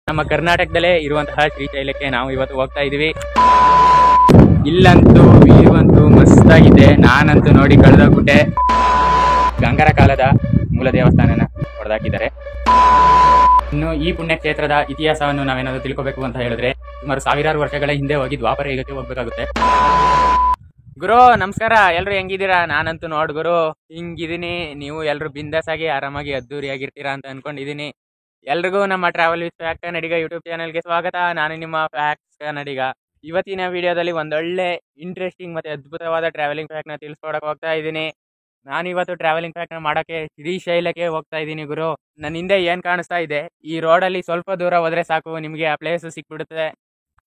ನಮ್ಮ ಕರ್ನಾಟಕದಲ್ಲೇ ಇರುವಂತಹ ಶ್ರೀಶೈಲಕ್ಕೆ ನಾವು ಇವತ್ತು ಹೋಗ್ತಾ ಇದೀವಿ. ಇಲ್ಲಂತೂ ವ್ಯೂ ಅಂತೂ ಮಸ್ತಾಗಿದೆ. ನಾನಂತೂ ನೋಡಿ ಕಳೆದೋಗ್ಬಿಟ್ಟೆ. ಗಂಗರ ಕಾಲದ ಮೂಲ ದೇವಸ್ಥಾನನ ಹೊಡೆದಾಕಿದ್ದಾರೆ. ಇನ್ನು ಈ ಪುಣ್ಯಕ್ಷೇತ್ರದ ಇತಿಹಾಸವನ್ನು ನಾವೇನಾದ್ರು ತಿಳ್ಕೋಬೇಕು ಅಂತ ಹೇಳಿದ್ರೆ ಸುಮಾರು ಸಾವಿರಾರು ವರ್ಷಗಳ ಹಿಂದೆ ಹೋಗಿ ದ್ವಾಪರ ಯುಗಕ್ಕೆ ಹೋಗ್ಬೇಕಾಗುತ್ತೆ. ಗುರು ನಮಸ್ಕಾರ, ಎಲ್ರು ಹೆಂಗಿದ್ದೀರಾ? ನಾನಂತೂ ನೋಡ್ ಗುರು ಹಿಂಗಿದೀನಿ. ನೀವು ಎಲ್ರು ಬಿಂದಾಸ್ ಆಗಿ ಆರಾಮಾಗಿ ಅದ್ದೂರಿಯಾಗಿರ್ತೀರಾ ಅಂತ ಅನ್ಕೊಂಡಿದೀನಿ. ಎಲ್ರಿಗೂ ನಮ್ಮ travel with fact Kannadiga YouTube ಚಾನಲ್ಗೆ ಸ್ವಾಗತ. ನಾನು ನಿಮ್ಮ ಫ್ಯಾಕ್ಟ್ ಕನ್ನಡಿಗ. ಇವತ್ತಿನ ವಿಡಿಯೋದಲ್ಲಿ ಒಂದೊಳ್ಳೆ ಇಂಟ್ರೆಸ್ಟಿಂಗ್ ಮತ್ತೆ ಅದ್ಭುತವಾದ ಟ್ರಾವೆಲಿಂಗ್ ಫ್ಯಾಕ್ಟ್ ನ ತಿಳಿಸ್ಕೊಡಕ್ ಹೋಗ್ತಾ ಇದ್ದೀನಿ. ನಾನು ಇವತ್ತು ಟ್ರಾವೆಲಿಂಗ್ ಫ್ಯಾಕ್ಟ್ ನ ಮಾಡಕ್ಕೆ ಶ್ರೀಶೈಲಕ್ಕೆ ಹೋಗ್ತಾ ಇದ್ದೀನಿ ಗುರು. ನನ್ನ ಹಿಂದೆ ಏನ್ ಕಾಣಿಸ್ತಾ ಇದೆ, ಈ ರೋಡಲ್ಲಿ ಸ್ವಲ್ಪ ದೂರ ಹೋದ್ರೆ ಸಾಕು ನಿಮ್ಗೆ ಆ ಪ್ಲೇಸ್ ಸಿಕ್ಬಿಡುತ್ತೆ.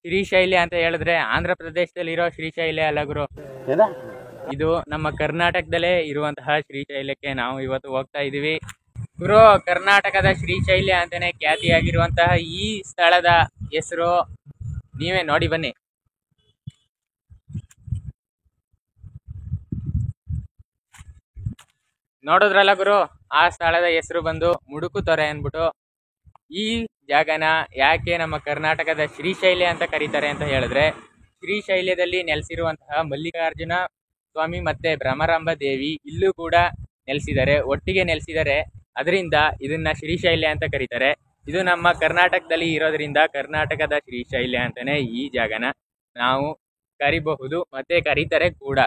ಶ್ರೀಶೈಲ ಅಂತ ಹೇಳಿದ್ರೆ ಆಂಧ್ರ ಪ್ರದೇಶದಲ್ಲಿರೋ ಶ್ರೀಶೈಲ ಅಲ್ಲ ಗುರು, ಇದು ನಮ್ಮ ಕರ್ನಾಟಕದಲ್ಲೇ ಇರುವಂತಹ ಶ್ರೀಶೈಲಕ್ಕೆ ನಾವು ಇವತ್ತು ಹೋಗ್ತಾ ಇದೀವಿ ಗುರು. ಕರ್ನಾಟಕದ ಶ್ರೀಶೈಲ ಅಂತಾನೆ ಖ್ಯಾತಿಯಾಗಿರುವಂತಹ ಈ ಸ್ಥಳದ ಹೆಸರು ನೀವೇ ನೋಡಿ ಬನ್ನಿ. ನೋಡಿದ್ರಲ್ಲ ಗುರು, ಆ ಸ್ಥಳದ ಹೆಸರು ಬಂದು ಮುಡುಕುತೊರೆ ಅನ್ಬಿಟ್ಟು. ಈ ಜಾಗನ ಯಾಕೆ ನಮ್ಮ ಕರ್ನಾಟಕದ ಶ್ರೀಶೈಲ ಅಂತ ಕರೀತಾರೆ ಅಂತ ಹೇಳಿದ್ರೆ, ಶ್ರೀಶೈಲದಲ್ಲಿ ನೆಲೆಸಿರುವಂತಹ ಮಲ್ಲಿಕಾರ್ಜುನ ಸ್ವಾಮಿ ಮತ್ತೆ ಭ್ರಮರಾಂಬ ದೇವಿ ಇಲ್ಲೂ ಕೂಡ ನೆಲೆಸಿದ್ದಾರೆ, ಒಟ್ಟಿಗೆ ನೆಲೆಸಿದ್ದಾರೆ. ಅದರಿಂದ ಇದನ್ನ ಶ್ರೀಶೈಲ ಅಂತ ಕರೀತಾರೆ. ಇದು ನಮ್ಮ ಕರ್ನಾಟಕದಲ್ಲಿ ಇರೋದ್ರಿಂದ ಕರ್ನಾಟಕದ ಶ್ರೀಶೈಲ ಅಂತಾನೆ ಈ ಜಾಗನ ನಾವು ಕರಿಬಹುದು ಮತ್ತೆ ಕರೀತಾರೆ ಕೂಡ.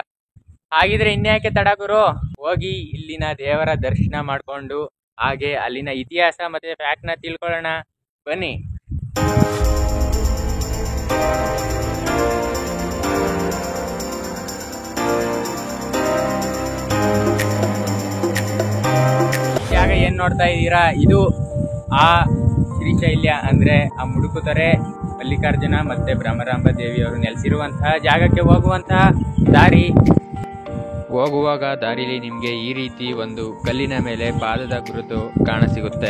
ಹಾಗಿದ್ರೆ ಇನ್ಯಾಕೆ ತಡ ಗುರು, ಹೋಗಿ ಇಲ್ಲಿನ ದೇವರ ದರ್ಶನ ಮಾಡ್ಕೊಂಡು ಹಾಗೆ ಅಲ್ಲಿನ ಇತಿಹಾಸ ಮತ್ತೆ ಫ್ಯಾಕ್ಟ್ ನ ತಿಳ್ಕೊಳ್ಳೋಣ ಬನ್ನಿ. ಜಾಗ ಏನ್ ನೋಡ್ತಾ ಇದ್ದೀರಾ, ಇದು ಆ ಶ್ರೀಶೈಲ ಅಂದ್ರೆ ಆ ಮುಡುಕುತೊರೆ ಮಲ್ಲಿಕಾರ್ಜುನ ಮತ್ತೆ ಭ್ರಮರಾಂಬ ದೇವಿಯವರು ನೆಲೆಸಿರುವಂತಹ ಜಾಗಕ್ಕೆ ಹೋಗುವಂತಹ ದಾರಿ. ಹೋಗುವಾಗ ದಾರಿಲಿ ನಿಮ್ಗೆ ಈ ರೀತಿ ಒಂದು ಕಲ್ಲಿನ ಮೇಲೆ ಪಾದದ ಗುರುತು ಕಾಣಸಿಗುತ್ತೆ.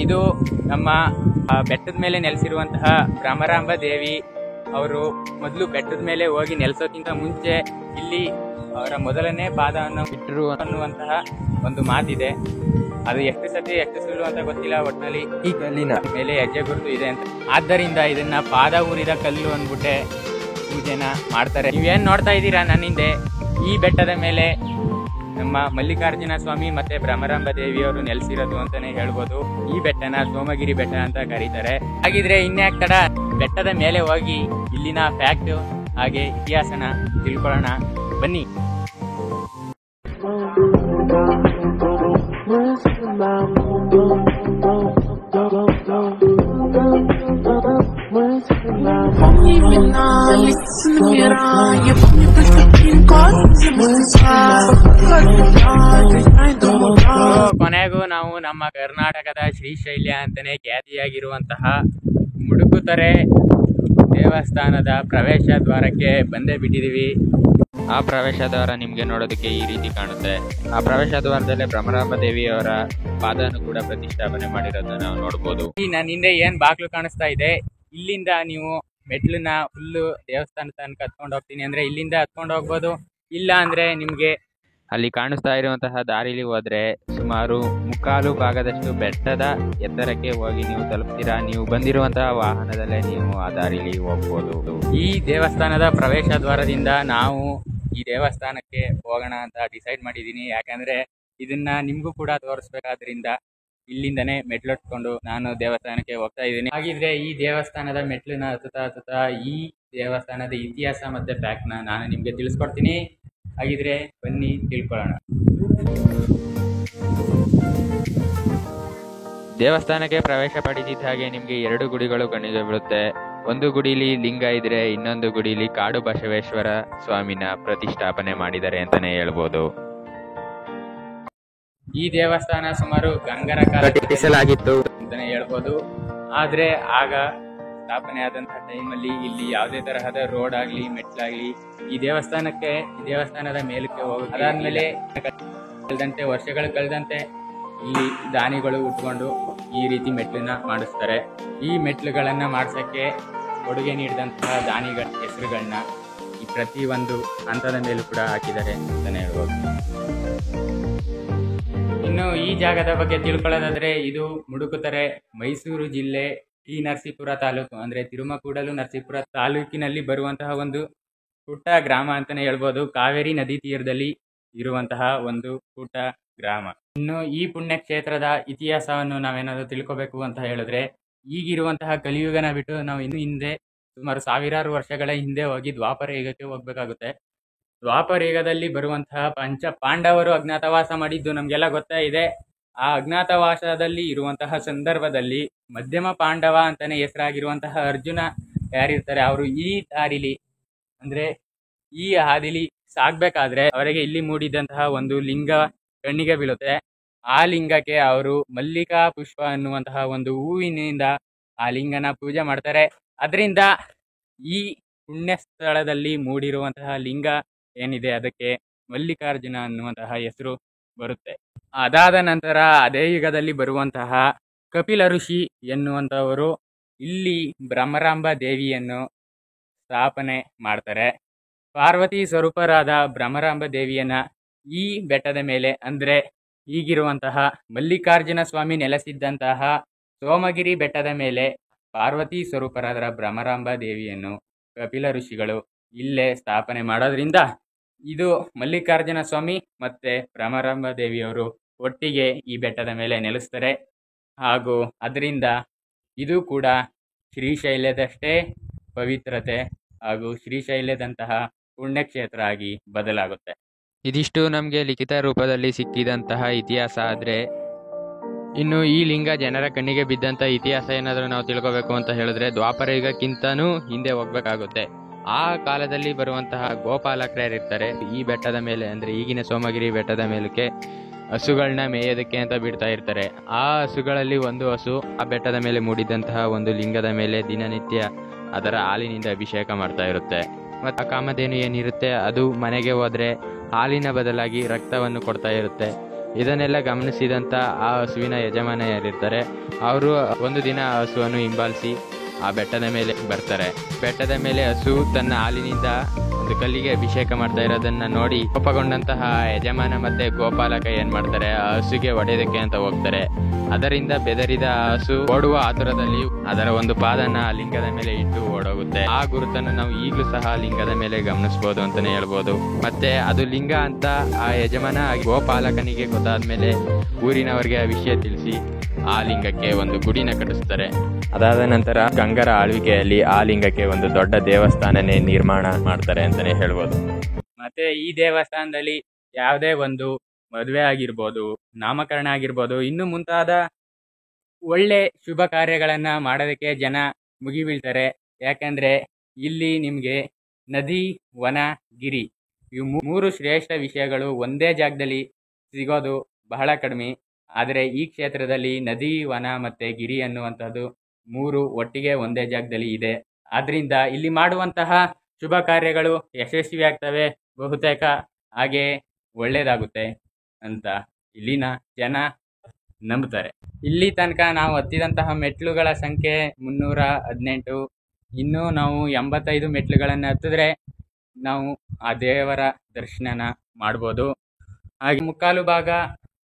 ಇದು ನಮ್ಮ ಬೆಟ್ಟದ ಮೇಲೆ ನೆಲೆಸಿರುವಂತಹ ಭ್ರಮರಾಂಬ ದೇವಿ. ಅವರು ಮೊದಲು ಬೆಟ್ಟದ ಮೇಲೆ ಹೋಗಿ ನೆಲೆಸೋಕ್ಕಿಂತ ಮುಂಚೆ ಇಲ್ಲಿ ಅವರ ಮೊದಲನೇ ಪಾದವನ್ನು ಬಿಟ್ಟರು ಅನ್ನುವಂತಹ ಒಂದು ಮಾತಿದೆ. ಅದು ಎಷ್ಟು ಸತಿ ಎಷ್ಟು ಸುಳ್ಳು ಅಂತ ಗೊತ್ತಿಲ್ಲ, ಒಟ್ಟಿನಲ್ಲಿ ಈ ಕಲ್ಲಿನ ಮೇಲೆ ಹೆಜ್ಜೆ ಗುರುತು ಇದೆ ಅಂತ. ಆದ್ದರಿಂದ ಇದನ್ನ ಪಾದ ಊರಿದ ಕಲ್ಲು ಅಂದ್ಬಿಟ್ಟೆ ಪೂಜೆನ ಮಾಡ್ತಾರೆ. ನೀವೇನ್ ನೋಡ್ತಾ ಇದ್ದೀರಾ ನನ್ನಿಂದೆ, ಈ ಬೆಟ್ಟದ ಮೇಲೆ ನಮ್ಮ ಮಲ್ಲಿಕಾರ್ಜುನ ಸ್ವಾಮಿ ಮತ್ತೆ ಭ್ರಮರಾಂಬ ದೇವಿಯವರು ನೆಲೆಸಿರೋದು ಅಂತಾನೆ ಹೇಳ್ಬೋದು. ಈ ಬೆಟ್ಟನ ಸೋಮಗಿರಿ ಬೆಟ್ಟ ಅಂತ ಕರೀತಾರೆ. ಹಾಗಿದ್ರೆ ಇನ್ಯಾಕ್ ತಡ, ಬೆಟ್ಟದ ಮೇಲೆ ಹೋಗಿ ಇಲ್ಲಿನ ಫ್ಯಾಕ್ಟ್ ಹಾಗೆ ಇತಿಹಾಸನ ತಿಳ್ಕೊಳ್ಳೋಣ ಬನ್ನಿ. ಕೊನೆಗೂ ನಾವು ನಮ್ಮ ಕರ್ನಾಟಕದ ಶ್ರೀಶೈಲ ಅಂತಾನೆ ಖ್ಯಾತಿಯಾಗಿರುವಂತಹ ಮುಡುಕುತೊರೆ ದೇವಸ್ಥಾನದ ಪ್ರವೇಶ ದ್ವಾರಕ್ಕೆ ಬಂದೇ ಬಿಟ್ಟಿದೀವಿ. ಆ ಪ್ರವೇಶ ದ್ವಾರ ನಿಮ್ಗೆ ನೋಡೋದಕ್ಕೆ ಈ ರೀತಿ ಕಾಣುತ್ತೆ. ಆ ಪ್ರವೇಶ ದ್ವಾರದಲ್ಲೇ ಭ್ರಮರಾಂಬ ದೇವಿಯವರ ಪಾದವನ್ನು ಕೂಡ ಪ್ರತಿಷ್ಠಾಪನೆ ಮಾಡಿರೋದನ್ನ ನಾವು ನೋಡ್ಬೋದು. ನನ್ನ ಹಿಂದೆ ಏನ್ ಬಾಗ್ಲು ಕಾಣಿಸ್ತಾ ಇದೆ, ಇಲ್ಲಿಂದ ನೀವು ಮೆಟ್ಲನ್ನ ಫುಲ್ಲು ದೇವಸ್ಥಾನ ತನಕ ಹತ್ಕೊಂಡು ಹೋಗ್ತೀನಿ ಅಂದ್ರೆ ಇಲ್ಲಿಂದ ಹತ್ಕೊಂಡು ಹೋಗ್ಬೋದು. ಇಲ್ಲ ಅಂದ್ರೆ ನಿಮ್ಗೆ ಅಲ್ಲಿ ಕಾಣಿಸ್ತಾ ಇರುವಂತಹ ದಾರಿಲಿ ಹೋದ್ರೆ ಸುಮಾರು 3/4 ಭಾಗದಷ್ಟು ಬೆಟ್ಟದ ಎತ್ತರಕ್ಕೆ ಹೋಗಿ ನೀವು ತಲುಪ್ತೀರಾ. ನೀವು ಬಂದಿರುವಂತಹ ವಾಹನದಲ್ಲೇ ನೀವು ಆ ದಾರಿಲಿ ಹೋಗ್ಬೋದು. ಈ ದೇವಸ್ಥಾನದ ಪ್ರವೇಶ ದ್ವಾರದಿಂದ ನಾವು ಈ ದೇವಸ್ಥಾನಕ್ಕೆ ಹೋಗೋಣ ಅಂತ ಡಿಸೈಡ್ ಮಾಡಿದ್ದೀನಿ. ಯಾಕಂದ್ರೆ ಇದನ್ನ ನಿಮ್ಗೂ ಕೂಡ ತೋರಿಸ್ಬೇಕಾದ್ರಿಂದ ಇಲ್ಲಿಂದನೇ ಮೆಟ್ಲು ಹತ್ಕೊಂಡು ನಾನು ದೇವಸ್ಥಾನಕ್ಕೆ ಹೋಗ್ತಾ ಇದ್ದೀನಿ. ಹಾಗಿದ್ರೆ ಈ ದೇವಸ್ಥಾನದ ಮೆಟ್ಲನ್ನ ಹತ್ತುತ್ತಾ ಈ ದೇವಸ್ಥಾನದ ಇತಿಹಾಸ ಮತ್ತೆ ಫ್ಯಾಕ್ಟ್ ನಾನು ನಿಮ್ಗೆ ತಿಳಿಸ್ಕೊಡ್ತೀನಿ. ಹಾಗಿದ್ರೆ ಬನ್ನಿ ತಿಳ್ಕೊಳ್ಳೋಣ. ದೇವಸ್ಥಾನಕ್ಕೆ ಪ್ರವೇಶ ಪಡೆದಿದ್ದ ಹಾಗೆ ನಿಮ್ಗೆ 2 ಗುಡಿಗಳು ಕಣ್ಣಿಗೆ ಬೀಳುತ್ತೆ. ಒಂದು ಗುಡಿಲಿ ಲಿಂಗ ಇದ್ರೆ, ಇನ್ನೊಂದು ಗುಡಿಲಿ ಕಾಡು ಬಸವೇಶ್ವರ ಸ್ವಾಮಿನ ಪ್ರತಿಷ್ಠಾಪನೆ ಮಾಡಿದ್ದಾರೆ ಅಂತಾನೆ ಹೇಳ್ಬೋದು. ಈ ದೇವಸ್ಥಾನ ಸುಮಾರು ಗಂಗರ ಕಾಲ ಕಟ್ಟಿಸಲಾಗಿತ್ತು ಅಂತಾನೆ ಹೇಳ್ಬೋದು. ಆದ್ರೆ ಆಗ ಸ್ಥಾಪನೆ ಆದಂತಹ ಟೈಮಲ್ಲಿ ಇಲ್ಲಿ ಯಾವುದೇ ತರಹದ ರೋಡ್ ಆಗ್ಲಿ ಮೆಟ್ಲಾಗ್ಲಿ ಈ ದೇವಸ್ಥಾನದ ಮೇಲಕ್ಕೆ ಹೋಗುತ್ತೆ. ಅದಾದ್ಮೇಲೆ ವರ್ಷಗಳು ಕಳೆದಂತೆ ಇಲ್ಲಿ ದಾನಿಗಳು ಉಟ್ಕೊಂಡು ಈ ರೀತಿ ಮೆಟ್ಲನ್ನ ಮಾಡಿಸ್ತಾರೆ. ಈ ಮೆಟ್ಲುಗಳನ್ನ ಮಾಡ್ಸಕ್ಕೆ ಕೊಡುಗೆ ನೀಡಿದಂತಹ ದಾನಿಗಳ ಹೆಸರುಗಳನ್ನ ಈ ಪ್ರತಿ ಒಂದು ಹಂತದ ಮೇಲೂ ಕೂಡ ಹಾಕಿದ್ದಾರೆ ಅಂತಾನೆ ಹೇಳ್ಬೋದು. ಇನ್ನು ಈ ಜಾಗದ ಬಗ್ಗೆ ತಿಳ್ಕೊಳ್ಳೋದಾದ್ರೆ, ಇದು ಮುಡುಕುತೊರೆ ಮೈಸೂರು ಜಿಲ್ಲೆ ಈ ನರಸೀಪುರ ತಾಲೂಕು ಅಂದರೆ ತಿರುಮಕೂಡಲು ನರಸೀಪುರ ತಾಲೂಕಿನಲ್ಲಿ ಬರುವಂತಹ ಒಂದು ಪುಟ್ಟ ಗ್ರಾಮ ಅಂತಲೇ ಹೇಳ್ಬೋದು. ಕಾವೇರಿ ನದಿ ತೀರದಲ್ಲಿ ಇರುವಂತಹ ಒಂದು ಪುಟ್ಟ ಗ್ರಾಮ. ಇನ್ನು ಈ ಪುಣ್ಯಕ್ಷೇತ್ರದ ಇತಿಹಾಸವನ್ನು ನಾವೇನಾದರೂ ತಿಳ್ಕೋಬೇಕು ಅಂತ ಹೇಳಿದ್ರೆ, ಈಗಿರುವಂತಹ ಕಲಿಯುಗನ ಬಿಟ್ಟು ನಾವು ಇನ್ನು ಹಿಂದೆ ಸುಮಾರು ಸಾವಿರಾರು ವರ್ಷಗಳ ಹಿಂದೆ ಹೋಗಿ ದ್ವಾಪರ ಯುಗಕ್ಕೆ ಹೋಗ್ಬೇಕಾಗುತ್ತೆ. ದ್ವಾಪರ ಯುಗದಲ್ಲಿ ಬರುವಂತಹ ಪಂಚ ಪಾಂಡವರು ಅಜ್ಞಾತವಾಸ ಮಾಡಿದ್ದು ನಮಗೆಲ್ಲ ಗೊತ್ತಾ ಇದೆ. ಆ ಅಜ್ಞಾತವಾಸದಲ್ಲಿ ಇರುವಂತಹ ಸಂದರ್ಭದಲ್ಲಿ ಮಧ್ಯಮ ಪಾಂಡವ ಅಂತಾನೆ ಹೆಸರಾಗಿರುವಂತಹ ಅರ್ಜುನ ಯಾರಿರ್ತಾರೆ, ಅವರು ಈ ದಾರಿಲಿ ಅಂದ್ರೆ ಈ ಹಾದಿಲಿ ಸಾಗ್ಬೇಕಾದ್ರೆ ಅವರಿಗೆ ಇಲ್ಲಿ ಮೂಡಿದಂತಹ ಒಂದು ಲಿಂಗ ಕಣ್ಣಿಗೆ ಬೀಳುತ್ತೆ. ಆ ಲಿಂಗಕ್ಕೆ ಅವರು ಮಲ್ಲಿಕಾ ಪುಷ್ಪ ಅನ್ನುವಂತಹ ಒಂದು ಹೂವಿನಿಂದ ಆ ಲಿಂಗನ ಪೂಜೆ ಮಾಡ್ತಾರೆ. ಅದರಿಂದ ಈ ಪುಣ್ಯ ಸ್ಥಳದಲ್ಲಿ ಮೂಡಿರುವಂತಹ ಲಿಂಗ ಏನಿದೆ ಅದಕ್ಕೆ ಮಲ್ಲಿಕಾರ್ಜುನ ಅನ್ನುವಂತಹ ಹೆಸರು ಬರುತ್ತೆ. ಅದಾದ ನಂತರ ಅದೇ ಯುಗದಲ್ಲಿ ಬರುವಂತಹ ಕಪಿಲ ಋಷಿ ಎನ್ನುವಂಥವರು ಇಲ್ಲಿ ಬ್ರಹ್ಮರಾಂಬ ದೇವಿಯನ್ನು ಸ್ಥಾಪನೆ ಮಾಡ್ತಾರೆ. ಪಾರ್ವತಿ ಸ್ವರೂಪರಾದ ಬ್ರಹ್ಮರಾಂಬ ದೇವಿಯನ್ನ ಈ ಬೆಟ್ಟದ ಮೇಲೆ ಅಂದರೆ ಈಗಿರುವಂತಹ ಮಲ್ಲಿಕಾರ್ಜುನ ಸ್ವಾಮಿ ನೆಲೆಸಿದ್ದಂತಹ ಸೋಮಗಿರಿ ಬೆಟ್ಟದ ಮೇಲೆ ಪಾರ್ವತಿ ಸ್ವರೂಪರಾದ ಬ್ರಹ್ಮರಾಂಬ ದೇವಿಯನ್ನು ಕಪಿಲ ಋಷಿಗಳು ಇಲ್ಲೇ ಸ್ಥಾಪನೆ ಮಾಡೋದ್ರಿಂದ ಇದು ಮಲ್ಲಿಕಾರ್ಜುನ ಸ್ವಾಮಿ ಮತ್ತು ಭ್ರಮರಾಂಬ ದೇವಿಯವರು ಒಟ್ಟಿಗೆ ಈ ಬೆಟ್ಟದ ಮೇಲೆ ನೆಲೆಸ್ತಾರೆ. ಹಾಗೂ ಅದರಿಂದ ಇದು ಕೂಡ ಶ್ರೀಶೈಲದಷ್ಟೇ ಪವಿತ್ರತೆ ಹಾಗೂ ಶ್ರೀಶೈಲದಂತಹ ಪುಣ್ಯಕ್ಷೇತ್ರ ಆಗಿ ಬದಲಾಗುತ್ತೆ. ಇದಿಷ್ಟು ನಮಗೆ ಲಿಖಿತ ರೂಪದಲ್ಲಿ ಸಿಕ್ಕಿದಂತಹ ಇತಿಹಾಸ. ಆದರೆ ಇನ್ನು ಈ ಲಿಂಗ ಜನರ ಕಣ್ಣಿಗೆ ಬಿದ್ದಂಥ ಇತಿಹಾಸ ಏನಾದರೂ ನಾವು ತಿಳ್ಕೋಬೇಕು ಅಂತ ಹೇಳಿದ್ರೆ ದ್ವಾಪರ ಯುಗಕ್ಕಿಂತನೂ ಹಿಂದೆ ಹೋಗ್ಬೇಕಾಗುತ್ತೆ. ಆ ಕಾಲದಲ್ಲಿ ಬರುವಂತಹ ಗೋಪಾಲಕರಿರ್ತಾರೆ ಈ ಬೆಟ್ಟದ ಮೇಲೆ, ಅಂದರೆ ಈಗಿನ ಸೋಮಗಿರಿ ಬೆಟ್ಟದ ಮೇಲಕ್ಕೆ ಹಸುಗಳನ್ನ ಮೇಯೋದಕ್ಕೆ ಅಂತ ಬಿಡ್ತಾ ಇರ್ತಾರೆ. ಆ ಹಸುಗಳಲ್ಲಿ ಒಂದು ಹಸು ಆ ಬೆಟ್ಟದ ಮೇಲೆ ಮೂಡಿದಂತಹ ಒಂದು ಲಿಂಗದ ಮೇಲೆ ದಿನನಿತ್ಯ ಅದರ ಹಾಲಿನಿಂದ ಅಭಿಷೇಕ ಮಾಡ್ತಾ ಇರುತ್ತೆ. ಮತ್ತು ಆ ಕಾಮಧೇನು ಏನಿರುತ್ತೆ ಅದು ಮನೆಗೆ ಹೋದರೆ ಹಾಲಿನ ಬದಲಾಗಿ ರಕ್ತವನ್ನು ಕೊಡ್ತಾ ಇರುತ್ತೆ. ಇದನ್ನೆಲ್ಲ ಗಮನಿಸಿದಂಥ ಆ ಹಸುವಿನ ಯಜಮಾನ ಯಾರಿರ್ತಾರೆ ಅವರು ಒಂದು ದಿನ ಆ ಹಸುವನ್ನು ಹಿಂಬಾಲಿಸಿ ಆ ಬೆಟ್ಟದ ಮೇಲೆ ಬರ್ತಾರೆ. ಬೆಟ್ಟದ ಮೇಲೆ ಹಸು ತನ್ನ ಹಾಲಿನಿಂದ ಒಂದು ಕಲ್ಲಿಗೆ ಅಭಿಷೇಕ ಮಾಡ್ತಾ ಇರೋದನ್ನ ನೋಡಿ ಕೋಪಗೊಂಡಂತಹ ಯಜಮಾನ ಮತ್ತೆ ಗೋಪಾಲಕ ಏನ್ ಮಾಡ್ತಾರೆ, ಆ ಹಸುಗೆ ಹೊಡೆಯೋದಕ್ಕೆ ಅಂತ ಹೋಗ್ತಾರೆ. ಅದರಿಂದ ಬೆದರಿದ ಹಸು ಓಡುವ ಆತುರದಲ್ಲಿ ಅದರ ಒಂದು ಪಾದನ ಲಿಂಗದ ಮೇಲೆ ಇಟ್ಟು ಓಡೋಗುತ್ತೆ. ಆ ಗುರುತನ್ನು ನಾವು ಈಗಲೂ ಸಹ ಲಿಂಗದ ಮೇಲೆ ಗಮನಿಸಬಹುದು ಅಂತಾನೆ ಹೇಳ್ಬೋದು. ಮತ್ತೆ ಅದು ಲಿಂಗ ಅಂತ ಆ ಯಜಮಾನ ಗೋಪಾಲಕನಿಗೆ ಗೊತ್ತಾದ್ಮೇಲೆ ಊರಿನವರಿಗೆ ಆ ವಿಷಯ ತಿಳಿಸಿ ಆ ಲಿಂಗಕ್ಕೆ ಒಂದು ಗುಡಿನ ಕಟ್ಟಿಸ್ತಾರೆ. ಅದಾದ ನಂತರ ಗಂಗರ ಆಳ್ವಿಕೆಯಲ್ಲಿ ಆ ಲಿಂಗಕ್ಕೆ ಒಂದು ದೊಡ್ಡ ದೇವಸ್ಥಾನನೇ ನಿರ್ಮಾಣ ಮಾಡ್ತಾರೆ ಅಂತಾನೆ ಹೇಳ್ಬೋದು. ಮತ್ತೆ ಈ ದೇವಸ್ಥಾನದಲ್ಲಿ ಯಾವುದೇ ಒಂದು ಮದುವೆ ಆಗಿರ್ಬೋದು, ನಾಮಕರಣ ಆಗಿರ್ಬೋದು, ಇನ್ನು ಮುಂತಾದ ಒಳ್ಳೆ ಶುಭ ಕಾರ್ಯಗಳನ್ನ ಮಾಡೋದಕ್ಕೆ ಜನ ಮುಗಿಬೀಳ್ತಾರೆ. ಯಾಕಂದ್ರೆ ಇಲ್ಲಿ ನಿಮಗೆ ನದಿ, ವನ, ಗಿರಿ ಇವು ಮೂರು ಶ್ರೇಷ್ಠ ವಿಷಯಗಳು ಒಂದೇ ಜಾಗದಲ್ಲಿ ಸಿಗೋದು ಬಹಳ ಕಡಿಮೆ. ಆದರೆ ಈ ಕ್ಷೇತ್ರದಲ್ಲಿ ನದಿ, ವನ ಮತ್ತು ಗಿರಿ ಅನ್ನುವಂಥದ್ದು ಮೂರು ಒಟ್ಟಿಗೆ ಒಂದೇ ಜಾಗದಲ್ಲಿ ಇದೆ. ಆದ್ದರಿಂದ ಇಲ್ಲಿ ಮಾಡುವಂತಹ ಶುಭ ಕಾರ್ಯಗಳು ಯಶಸ್ವಿಯಾಗ್ತವೆ ಬಹುತೇಕ, ಹಾಗೆ ಒಳ್ಳೆಯದಾಗುತ್ತೆ ಅಂತ ಇಲ್ಲಿನ ಜನ ನಂಬ್ತಾರೆ. ಇಲ್ಲಿ ತನಕ ನಾವು ಹತ್ತಿದಂತಹ ಮೆಟ್ಲುಗಳ ಸಂಖ್ಯೆ 318. ಇನ್ನೂ ನಾವು 85 ಮೆಟ್ಲುಗಳನ್ನು ಹತ್ತಿದ್ರೆ ನಾವು ಆ ದೇವರ ದರ್ಶನನ ಮಾಡ್ಬೋದು. ಹಾಗೆ ಮುಕ್ಕಾಲು ಭಾಗ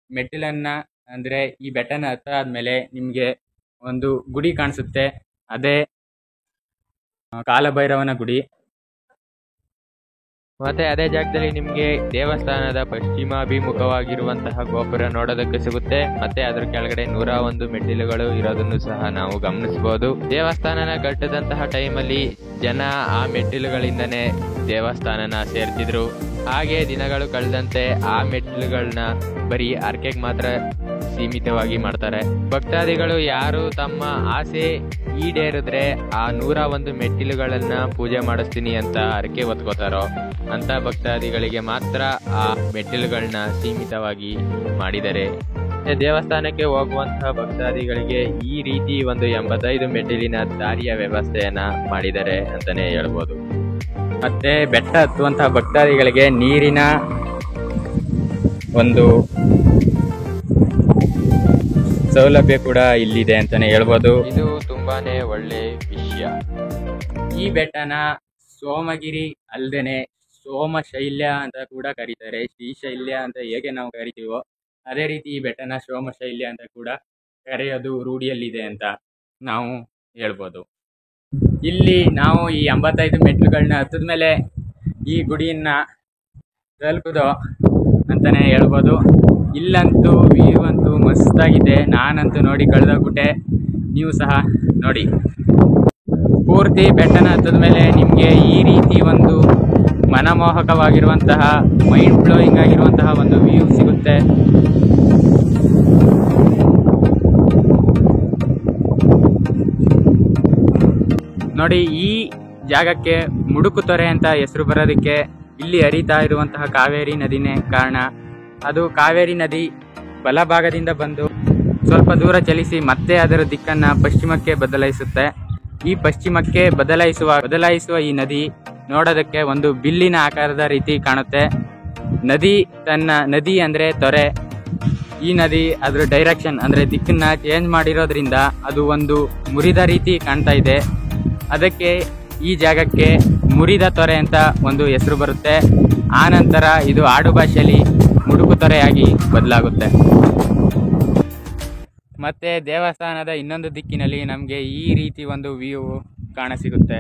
ಮೆಟ್ಟಿಲನ್ನು ಅಂದರೆ ಈ ಬೆಟ್ಟನ ಹತ್ತಾದ್ಮೇಲೆ ನಿಮಗೆ ಒಂದು ಗುಡಿ ಕಾಣಿಸುತ್ತೆ, ಅದೇ ಕಾಲಭೈರವನ ಗುಡಿ. ಮತ್ತೆ ಅದೇ ಜಾಗದಲ್ಲಿ ನಿಮಗೆ ದೇವಸ್ಥಾನದ ಪಶ್ಚಿಮಾಭಿಮುಖವಾಗಿರುವಂತಹ ಗೋಪುರ ನೋಡೋದಕ್ಕೆ ಸಿಗುತ್ತೆ. ಮತ್ತೆ ಅದ್ರ ಕೆಳಗಡೆ 101 ಮೆಟ್ಟಿಲುಗಳು ಇರೋದನ್ನು ಸಹ ನಾವು ಗಮನಿಸಬಹುದು. ದೇವಸ್ಥಾನನ ಕಟ್ಟಿದಂತಹ ಟೈಮಲ್ಲಿ ಜನ ಆ ಮೆಟ್ಟಿಲುಗಳಿಂದನೇ ದೇವಸ್ಥಾನನ ಸೇರ್ತಿದ್ರು. ಹಾಗೆ ದಿನಗಳು ಕಳೆದಂತೆ ಆ ಮೆಟ್ಟಿಲುಗಳನ್ನ ಬರೀ ಅರ್ಕೆಗೆ ಮಾತ್ರ ಸೀಮಿತವಾಗಿ ಮಾಡ್ತಾರೆ. ಭಕ್ತಾದಿಗಳು ಯಾರು ತಮ್ಮ ಆಸೆ ಈಡೇರಿದ್ರೆ ಆ 101 ಮೆಟ್ಟಿಲುಗಳನ್ನ ಪೂಜೆ ಮಾಡಿಸ್ತೀನಿ ಅಂತ ಅರಕೆ ಹೊತ್ಕೋತಾರೋ ಅಂತ ಭಕ್ತಾದಿಗಳಿಗೆ ಮಾತ್ರ ಆ ಮೆಟ್ಟಿಲುಗಳನ್ನ ಸೀಮಿತವಾಗಿ ಮಾಡಿದರೆ. ದೇವಸ್ಥಾನಕ್ಕೆ ಹೋಗುವಂತಹ ಭಕ್ತಾದಿಗಳಿಗೆ ಈ ರೀತಿ ಒಂದು 85 ಮೆಟ್ಟಿಲಿನ ದಾರಿಯ ವ್ಯವಸ್ಥೆಯನ್ನ ಮಾಡಿದ್ದಾರೆ ಅಂತಾನೆ ಹೇಳ್ಬೋದು. ಮತ್ತೆ ಬೆಟ್ಟ ಹತ್ತುವಂತಹ ಭಕ್ತಾದಿಗಳಿಗೆ ನೀರಿನ ಒಂದು ಸೌಲಭ್ಯ ಕೂಡ ಇಲ್ಲಿದೆ ಅಂತಾನೆ ಹೇಳ್ಬೋದು. ಇದು ತುಂಬಾನೇ ಒಳ್ಳೆ ವಿಷಯ. ಈ ಬೆಟ್ಟನ ಸೋಮಗಿರಿ ಅಲ್ಲದೇನೆ ಸೋಮಶೈಲ್ಯ ಅಂತ ಕೂಡ ಕರೀತಾರೆ. ಶ್ರೀಶೈಲ್ಯ ಅಂತ ಹೇಗೆ ನಾವು ಕರಿತೀವೋ ಅದೇ ರೀತಿ ಈ ಬೆಟ್ಟನ ಸೋಮಶೈಲ್ಯ ಅಂತ ಕೂಡ ಕರೆಯೋದು ರೂಢಿಯಲ್ಲಿದೆ ಅಂತ ನಾವು ಹೇಳ್ಬೋದು. ಇಲ್ಲಿ ನಾವು ಈ 85 ಮೆಟ್ಲುಗಳನ್ನ ಹತ್ತಿದ ಮೇಲೆ ಈ ಗುಡಿಯನ್ನ ತಲುಪೋದು ಅಂತಾನೆ ಹೇಳ್ಬೋದು. ಇಲ್ಲಂತೂ ವ್ಯೂ ಅಂತೂ ಮಸ್ತಾಗಿದೆ. ನಾನಂತೂ ನೋಡಿ ಕಳೆದೋಗ್ಬಿಟ್ಟೆ. ನೀವು ಸಹ ನೋಡಿ. ಪೂರ್ತಿ ಬೆಟ್ಟನ ಹತ್ತಿದ ಮೇಲೆ ನಿಮಗೆ ಈ ರೀತಿ ಒಂದು ಮನಮೋಹಕವಾಗಿರುವಂತಹ ಮೈಂಡ್ ಬ್ಲೋಯಿಂಗ್ ಆಗಿರುವಂತಹ ಒಂದು ವ್ಯೂ ಸಿಗುತ್ತೆ. ನೋಡಿ, ಈ ಜಾಗಕ್ಕೆ ಮುಡುಕುತೊರೆ ಅಂತ ಹೆಸರು ಬರೋದಕ್ಕೆ ಇಲ್ಲಿ ಹರಿತಾ ಇರುವಂತಹ ಕಾವೇರಿ ನದಿನೇ ಕಾರಣ. ಅದು ಕಾವೇರಿ ನದಿ ಬಲಭಾಗದಿಂದ ಬಂದು ಸ್ವಲ್ಪ ದೂರ ಚಲಿಸಿ ಮತ್ತೆ ಅದರ ದಿಕ್ಕನ್ನು ಪಶ್ಚಿಮಕ್ಕೆ ಬದಲಾಯಿಸುತ್ತೆ. ಈ ಪಶ್ಚಿಮಕ್ಕೆ ಬದಲಾಯಿಸುವ ಈ ನದಿ ನೋಡೋದಕ್ಕೆ ಒಂದು ಬಿಲ್ಲಿನ ಆಕಾರದ ರೀತಿ ಕಾಣುತ್ತೆ. ನದಿ ಅಂದರೆ ತೊರೆ. ಈ ನದಿ ಅದರ ಡೈರೆಕ್ಷನ್ ಅಂದರೆ ದಿಕ್ಕನ್ನ ಚೇಂಜ್ ಮಾಡಿರೋದ್ರಿಂದ ಅದು ಒಂದು ಮುರಿದ ರೀತಿ ಕಾಣ್ತಾ ಇದೆ. ಅದಕ್ಕೆ ಈ ಜಾಗಕ್ಕೆ ಮುರಿದ ತೊರೆ ಅಂತ ಒಂದು ಹೆಸರು ಬರುತ್ತೆ. ಆ ನಂತರ ಇದು ಆಡು ಭಾಷೆಯಲ್ಲಿ ಮುಡುಕುತೊರೆಯಾಗಿ ಬದಲಾಗುತ್ತೆ. ಮತ್ತೆ ದೇವಸ್ಥಾನದ ಇನ್ನೊಂದು ದಿಕ್ಕಿನಲ್ಲಿ ನಮಗೆ ಈ ರೀತಿ ಒಂದು ವ್ಯೂ ಕಾಣಸಿಗುತ್ತೆ.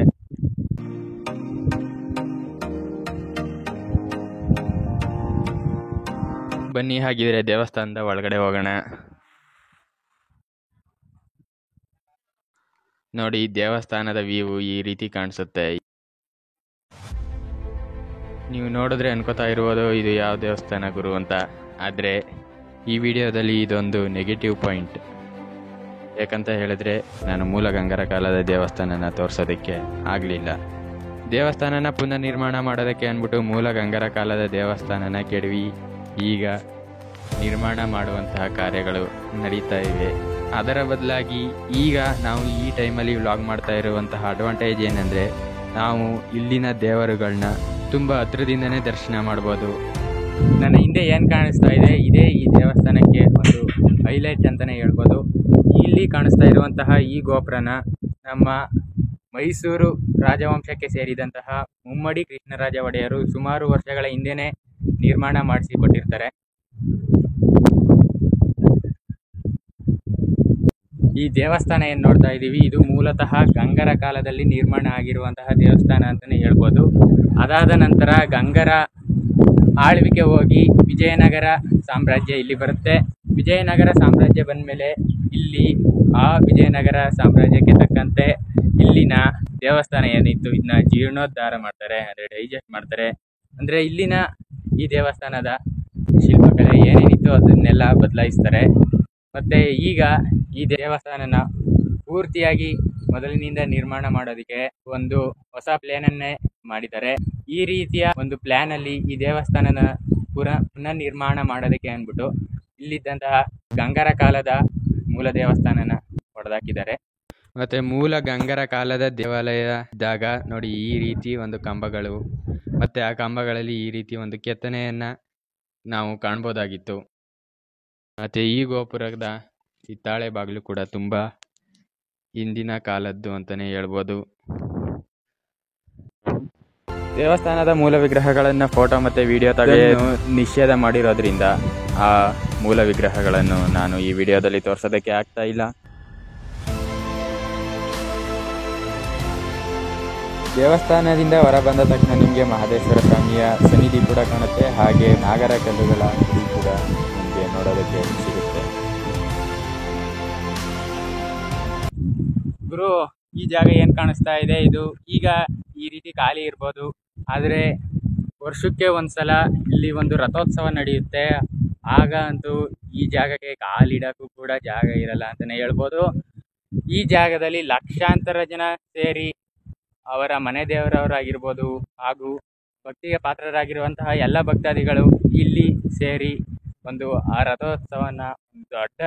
ಬನ್ನಿ, ಹಾಗಿದ್ರೆ ದೇವಸ್ಥಾನದ ಒಳಗಡೆ ಹೋಗೋಣ. ನೋಡಿ, ದೇವಸ್ಥಾನದ ವ್ಯೂ ಈ ರೀತಿ ಕಾಣಿಸುತ್ತೆ. ನೀವು ನೋಡಿದ್ರೆ ಅನ್ಕೋತಾ ಇರ್ಬೋದು ಇದು ಯಾವ ದೇವಸ್ಥಾನ ಗುರು ಅಂತ. ಆದರೆ ಈ ವಿಡಿಯೋದಲ್ಲಿ ಇದೊಂದು ನೆಗೆಟಿವ್ ಪಾಯಿಂಟ್. ಯಾಕಂತ ಹೇಳಿದ್ರೆ ನಾನು ಮೂಲ ಗಂಗರ ಕಾಲದ ದೇವಸ್ಥಾನನ ತೋರಿಸೋದಕ್ಕೆ ಆಗಲಿಲ್ಲ. ದೇವಸ್ಥಾನನ ಪುನರ್ ನಿರ್ಮಾಣ ಮಾಡೋದಕ್ಕೆ ಅಂದ್ಬಿಟ್ಟು ಮೂಲ ಗಂಗರ ಕಾಲದ ದೇವಸ್ಥಾನನ ಕೆಡವಿ ಈಗ ನಿರ್ಮಾಣ ಮಾಡುವಂತಹ ಕಾರ್ಯಗಳು ನಡೀತಾ ಇವೆ. ಅದರ ಬದಲಾಗಿ ಈಗ ನಾವು ಈ ಟೈಮಲ್ಲಿ ವ್ಲಾಗ್ ಮಾಡ್ತಾ ಇರುವಂತಹ ಅಡ್ವಾಂಟೇಜ್ ಏನಂದರೆ ನಾವು ಇಲ್ಲಿನ ದೇವರುಗಳನ್ನ ತುಂಬ ಹತ್ರದಿಂದನೇ ದರ್ಶನ ಮಾಡ್ಬೋದು. ನನ್ನ ಹಿಂದೆ ಏನು ಕಾಣಿಸ್ತಾ ಇದೆ ಇದೇ ಈ ದೇವಸ್ಥಾನಕ್ಕೆ ಒಂದು ಹೈಲೈಟ್ ಅಂತಲೇ ಹೇಳ್ಬೋದು. ಇಲ್ಲಿ ಕಾಣಿಸ್ತಾ ಇರುವಂತಹ ಈ ಗೋಪುರನ ನಮ್ಮ ಮೈಸೂರು ರಾಜವಂಶಕ್ಕೆ ಸೇರಿದಂತಹ ಮುಮ್ಮಡಿ ಕೃಷ್ಣರಾಜ ಒಡೆಯರು ಸುಮಾರು ವರ್ಷಗಳ ಹಿಂದೆನೇ ನಿರ್ಮಾಣ ಮಾಡಿಸಿಕೊಟ್ಟಿರ್ತಾರೆ. ಈ ದೇವಸ್ಥಾನ ಏನು ನೋಡ್ತಾ ಇದ್ದೀವಿ ಇದು ಮೂಲತಃ ಗಂಗರ ಕಾಲದಲ್ಲಿ ನಿರ್ಮಾಣ ಆಗಿರುವಂತಹ ದೇವಸ್ಥಾನ ಅಂತಲೇ ಹೇಳ್ಬೋದು. ಅದಾದ ನಂತರ ಗಂಗರ ಆಳ್ವಿಕೆ ಹೋಗಿ ವಿಜಯನಗರ ಸಾಮ್ರಾಜ್ಯ ಇಲ್ಲಿ ಬರುತ್ತೆ. ವಿಜಯನಗರ ಸಾಮ್ರಾಜ್ಯ ಬಂದ ಮೇಲೆ ಇಲ್ಲಿ ಆ ವಿಜಯನಗರ ಸಾಮ್ರಾಜ್ಯಕ್ಕೆ ತಕ್ಕಂತೆ ಇಲ್ಲಿನ ದೇವಸ್ಥಾನ ಏನಿತ್ತು ಇದನ್ನ ಜೀರ್ಣೋದ್ಧಾರ ಮಾಡ್ತಾರೆ, ಅಂದರೆ ಡೈಜೆಸ್ಟ್ ಮಾಡ್ತಾರೆ. ಅಂದರೆ ಇಲ್ಲಿನ ಈ ದೇವಸ್ಥಾನದ ಶಿಲ್ಪಕಲೆ ಏನೇನಿತ್ತು ಅದನ್ನೆಲ್ಲ ಬದಲಾಯಿಸ್ತಾರೆ. ಮತ್ತು ಈಗ ಈ ದೇವಸ್ಥಾನನ ಪೂರ್ತಿಯಾಗಿ ಮೊದಲಿನಿಂದ ನಿರ್ಮಾಣ ಮಾಡೋದಕ್ಕೆ ಒಂದು ಹೊಸ ಪ್ಲಾನನ್ನೇ ಮಾಡಿದ್ದಾರೆ. ಈ ರೀತಿಯ ಒಂದು ಪ್ಲಾನಲ್ಲಿ ಈ ದೇವಸ್ಥಾನನ ಪುನರ್ ನಿರ್ಮಾಣ ಮಾಡೋದಕ್ಕೆ ಅಂದ್ಬಿಟ್ಟು ಇಲ್ಲಿದ್ದಂತಹ ಗಂಗರ ಕಾಲದ ಮೂಲ ದೇವಸ್ಥಾನನ ಹೊಡೆದಾಕಿದ್ದಾರೆ. ಮತ್ತು ಮೂಲ ಗಂಗರ ಕಾಲದ ದೇವಾಲಯ ಇದ್ದಾಗ ನೋಡಿ ಈ ರೀತಿ ಒಂದು ಕಂಬಗಳು ಮತ್ತು ಆ ಕಂಬಗಳಲ್ಲಿ ಈ ರೀತಿ ಒಂದು ಕೆತ್ತನೆಯನ್ನು ನಾವು ಕಾಣ್ಬೋದಾಗಿತ್ತು. ಮತ್ತು ಈ ಗೋಪುರದ ಈ ತಾಳೆ ಬಾಗಿಲು ಕೂಡ ತುಂಬ ಹಿಂದಿನ ಕಾಲದ್ದು ಅಂತಲೇ ಹೇಳ್ಬೋದು. ದೇವಸ್ಥಾನದ ಮೂಲ ವಿಗ್ರಹಗಳನ್ನು ಫೋಟೋ ಮತ್ತು ವಿಡಿಯೋ ತೆಗೆದು ನಿಷೇಧ ಮಾಡಿರೋದ್ರಿಂದ ಆ ಮೂಲ ವಿಗ್ರಹಗಳನ್ನು ನಾನು ಈ ವಿಡಿಯೋದಲ್ಲಿ ತೋರಿಸೋದಕ್ಕೆ ಆಗ್ತಾ ಇಲ್ಲ. ದೇವಸ್ಥಾನದಿಂದ ಹೊರ ಬಂದ ತಕ್ಷಣ ನಿಮಗೆ ಮಹದೇಶ್ವರ ಸ್ವಾಮಿಯ ಸನ್ನಿಧಿ ಕೂಡ ಕಾಣುತ್ತೆ. ಹಾಗೆ ನಾಗರ ಕಲ್ಲುಗಳ ಗುಡಿ ಕೂಡ ನಿಮಗೆ ನೋಡೋದಕ್ಕೆ ಸಿಗುತ್ತೆ. ಗುರು, ಈ ಜಾಗ ಏನು ಕಾಣಿಸ್ತಾ ಇದೆ ಇದು ಈಗ ಈ ರೀತಿ ಖಾಲಿ ಇರ್ಬೋದು, ಆದರೆ ವರ್ಷಕ್ಕೆ ಒಂದ್ಸಲ ಇಲ್ಲಿ ಒಂದು ರಥೋತ್ಸವ ನಡೆಯುತ್ತೆ. ಆಗ ಅಂತೂ ಈ ಜಾಗಕ್ಕೆ ಕಾಲಿಡಕ್ಕೂ ಕೂಡ ಜಾಗ ಇರಲ್ಲ ಅಂತಲೇ ಹೇಳ್ಬೋದು. ಈ ಜಾಗದಲ್ಲಿ ಲಕ್ಷಾಂತರ ಜನ ಸೇರಿ ಅವರ ಮನೆ ದೇವರವರಾಗಿರ್ಬೋದು ಹಾಗೂ ಭಕ್ತಿಗೆ ಪಾತ್ರರಾಗಿರುವಂತಹ ಎಲ್ಲ ಭಕ್ತಾದಿಗಳು ಇಲ್ಲಿ ಸೇರಿ ಒಂದು ಆ ರಥೋತ್ಸವನ ದೊಡ್ಡ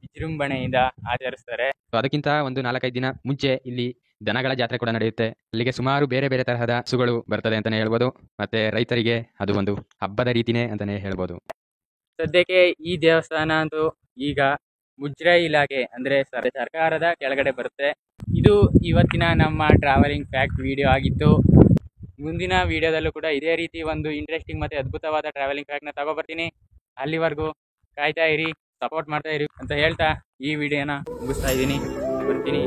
ವಿಜೃಂಭಣೆಯಿಂದ ಆಚರಿಸ್ತಾರೆ. ಅದಕ್ಕಿಂತ ಒಂದು 4-5 ದಿನ ಮುಂಚೆ ಇಲ್ಲಿ ದನಗಳ ಜಾತ್ರೆ ಕೂಡ ನಡೆಯುತ್ತೆ. ಅಲ್ಲಿಗೆ ಸುಮಾರು ಬೇರೆ ಬೇರೆ ತರಹದ ಹಸುಗಳು ಬರ್ತದೆ ಅಂತಲೇ ಹೇಳ್ಬೋದು. ಮತ್ತೆ ರೈತರಿಗೆ ಅದು ಒಂದು ಹಬ್ಬದ ರೀತಿನೇ ಅಂತಲೇ ಹೇಳ್ಬೋದು. ಸದ್ಯಕ್ಕೆ ಈ ದೇವಸ್ಥಾನ ಅಂತೂ ಈಗ ಮುಜರಾಯಿ ಇಲಾಖೆ ಅಂದರೆ ಸರ್ಕಾರದ ಕೆಳಗಡೆ ಬರುತ್ತೆ. ಇದು ಇವತ್ತಿನ ನಮ್ಮ ಟ್ರಾವೆಲಿಂಗ್ ಫ್ಯಾಕ್ಟ್ ವಿಡಿಯೋ ಆಗಿತ್ತು. ಮುಂದಿನ ವಿಡಿಯೋದಲ್ಲೂ ಕೂಡ ಇದೇ ರೀತಿ ಒಂದು ಇಂಟ್ರೆಸ್ಟಿಂಗ್ ಮತ್ತು ಅದ್ಭುತವಾದ ಟ್ರಾವೆಲಿಂಗ್ ಫ್ಯಾಕ್ಟ್ನ ತಗೊಬರ್ತೀನಿ. ಅಲ್ಲಿವರೆಗೂ ಕಾಯ್ತಾ ಇರಿ, ಸಪೋರ್ಟ್ ಮಾಡ್ತಾ ಇರಿ ಅಂತ ಹೇಳ್ತಾ ಈ ವಿಡಿಯೋನ ಮುಗಿಸ್ತಾ ಇದ್ದೀನಿ. ಬರ್ತೀನಿ.